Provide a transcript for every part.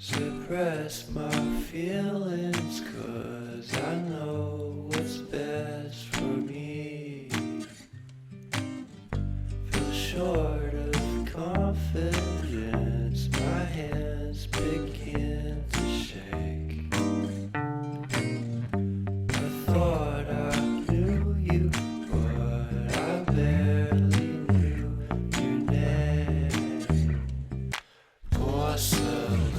Suppress my feelings, 'cause I know what's best for me. Feel short of confidence, my hands begin to shake. I thought I knew you, but I barely knew your name. Porcelain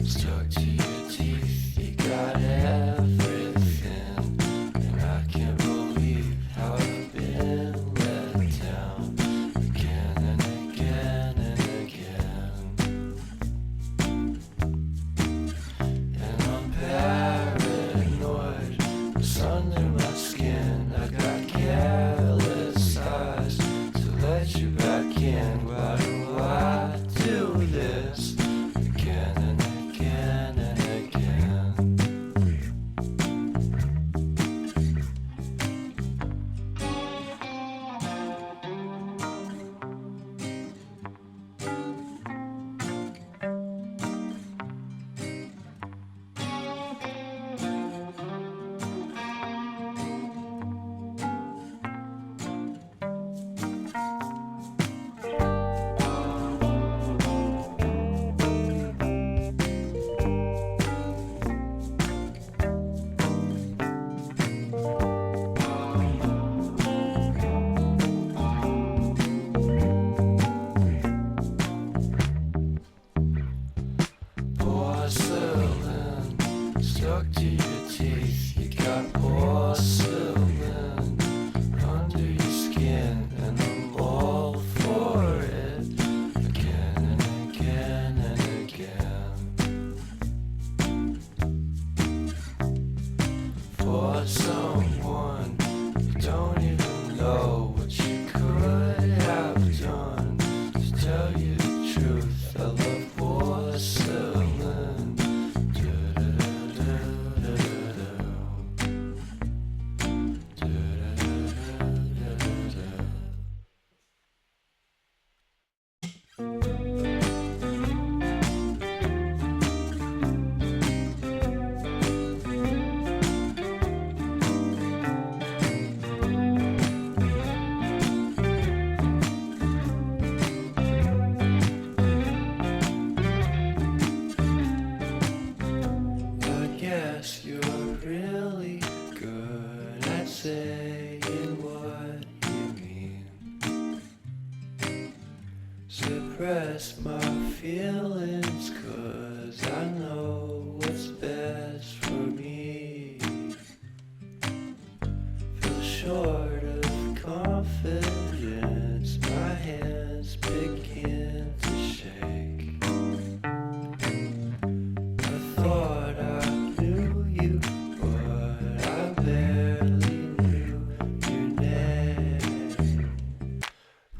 stuck to your teeth, you got everything, and I can't believe how I've been let down again and again and again. And I'm paranoid, what's under my skin? I got careless eyes to let you back in. Why do I do this again and again and again? Porcelain stuck to your teeth, you got porcelain under your skin, and I'm all for it again and again and again. For someone you don't even know what you could have done. To tell you the truth, I love porcelain. I guess you're really good at saying what you mean. Suppress my feelings, 'cause I know what's best for me. Feel short of confidence, my hands begin to shake. I thought I knew you, but I barely knew your name.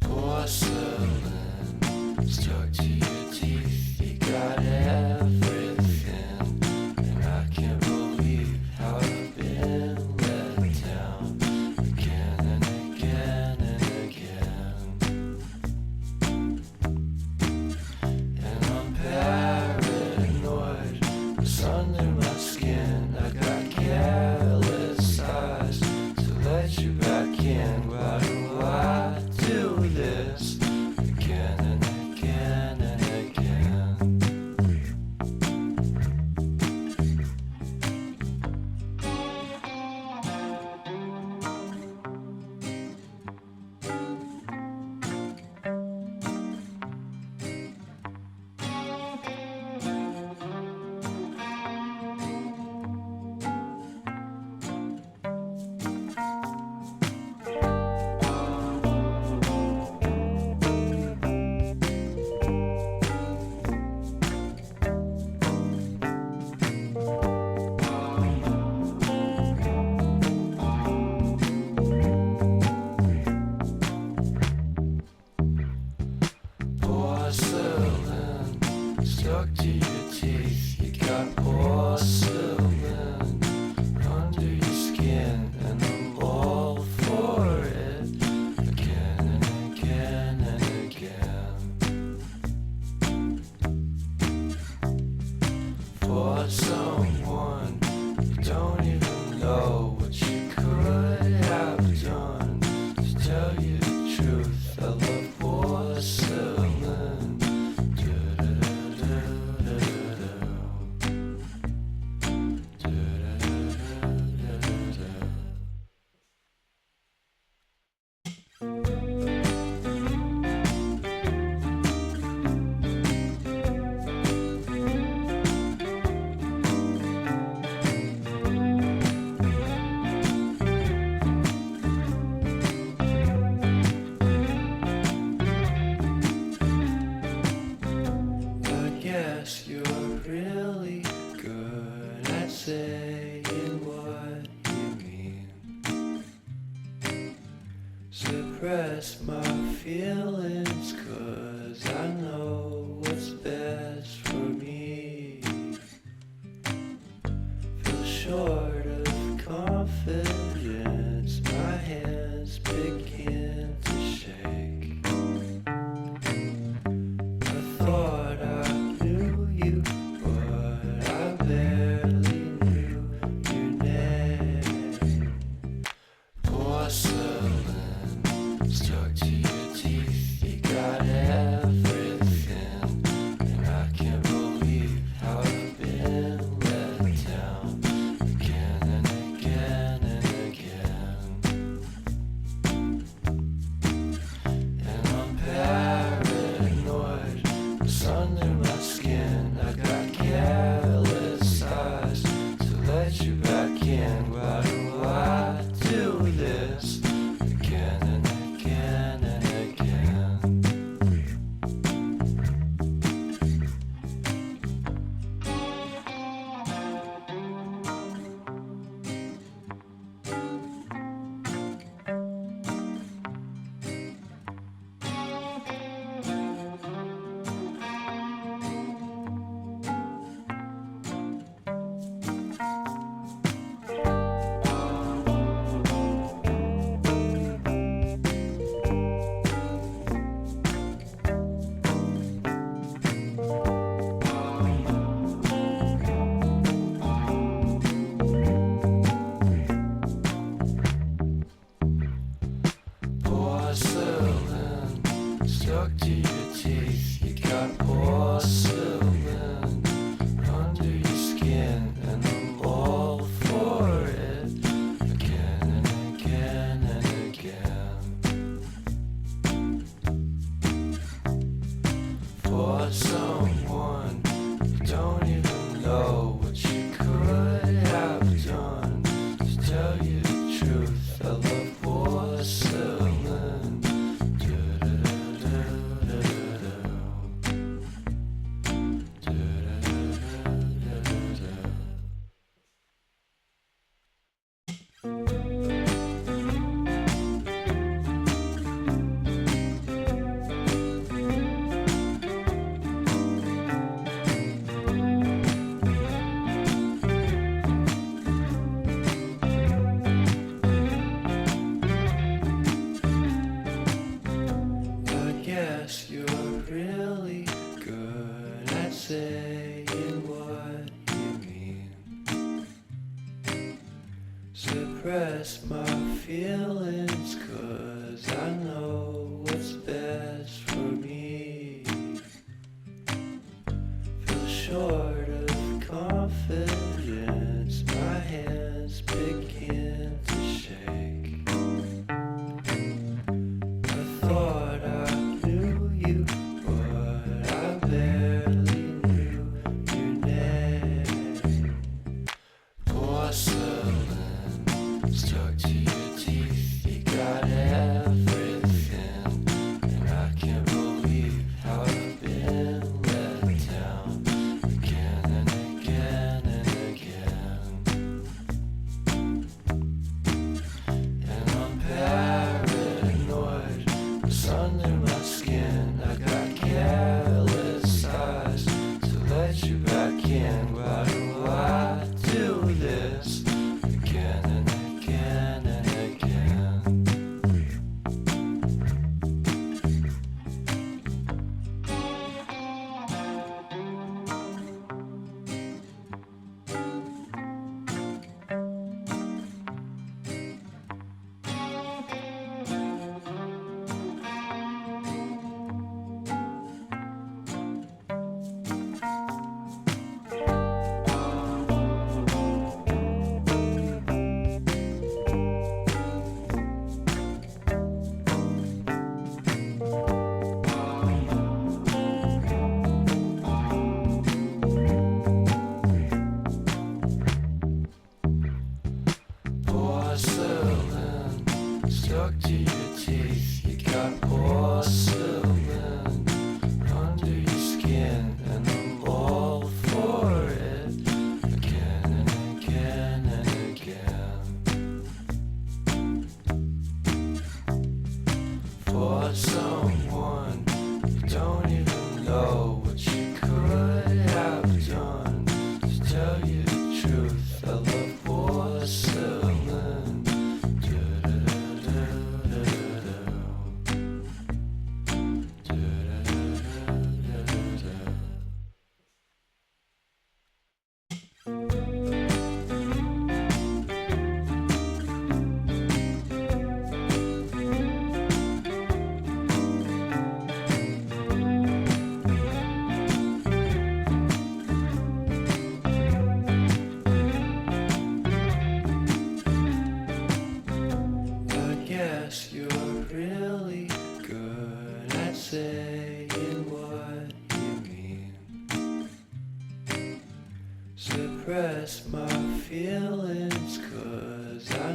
Porcelain stuck to your teeth, you got everything, and I can't believe how I've been let down again and again and again. And I'm paranoid, what's under my skin? I got careless eyes to let you back in. Why do I do this again and again and again? Porcelain stuck to your teeth, you got porcelain under your skin, and I'm all for it again and again and again. for someone you don't even know what you could have done. To tell you the truth, I love porcelain. Yes, you're really good at saying what you mean. Suppress my feelings, 'cause I know what's best for me. Feel short of confidence, my hands begin to shake. I thought I knew you, but I barely knew your name. Porcelain stuck to your teeth, you got everything, and I can't believe how I've been let down again and again and again. And I'm paranoid, it's under my skin. I got careless eyes to let you back in. Why do I do this again and again and again? Porcelain stuck to your teeth, you got porcelain under your skin, and I'm all for it again and again and again. For someone you don't even know what you could have done. To tell you the truth, I love porcelain. Yes, you're really good at saying what you mean. Suppress my feelings, 'cause I know what's best for me. Feel short of confidence, my hands begin to shake. I thought I knew you, but I barely knew your name. Porcelain stuck to your teeth, you got everything, and I can't believe how I've been let down again and again and suppress my feelings, 'cause I